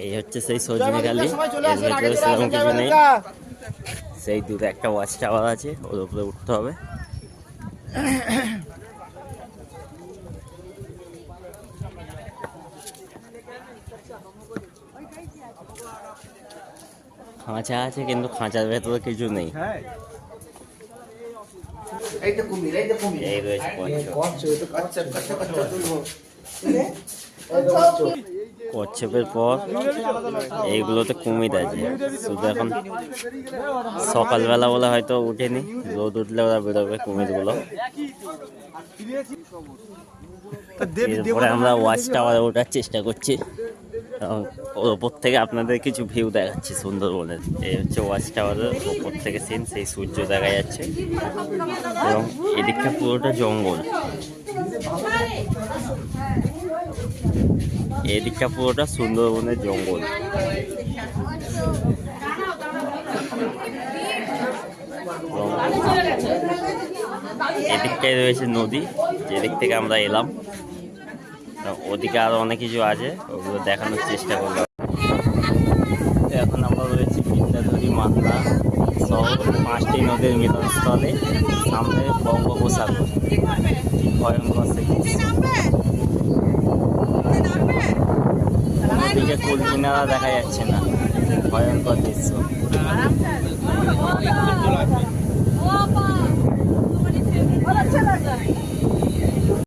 এই হচ্ছে সেই সজনেখালি, এর ভেতরে সেরকম কিছু নেই। সেই দূরে একটা ওয়াচ টাওয়ার আছে, ওর উপরে উঠতে হবে। খাঁচা আছে কিন্তু খাঁচার ভেতরে কিছু নেই। এই রয়েছে কচ্ছপের পর এইগুলোতে কুমির আছে। শুধু এখন সকালবেলা বলে হয়তো উঠেনি, রোদ উঠলে ওরা বেরোবে কুমিরগুলো। এরপরে আমরা ওয়াচ টাওয়ারে ওঠার চেষ্টা করছি, ওর ওপর থেকে আপনাদের কিছু ভিউ দেখাচ্ছি সুন্দরবনের। এই হচ্ছে ওয়াচ টাওয়ারের ওপর থেকে সিন, সেই সূর্য দেখা যাচ্ছে এবং এদিকটা পুরোটা জঙ্গল, এদিকটা পুরোটা সুন্দরবনের জঙ্গল। এদিকটাই রয়েছে নদী, যেদিক থেকে আমরা এলাম। ওদিকে আরো অনেক কিছু আছে, ওগুলো দেখানোর চেষ্টা করলাম। এখন আমরা রয়েছি বিদ্যাধরী মান্না সহ 5টি নদীর মিলনস্থলে। সামনে বঙ্গোপসাগর, ভয়ঙ্কর ওদিকে কুল কিনারা দেখা যাচ্ছে না, ভয়ঙ্কর দৃশ্য।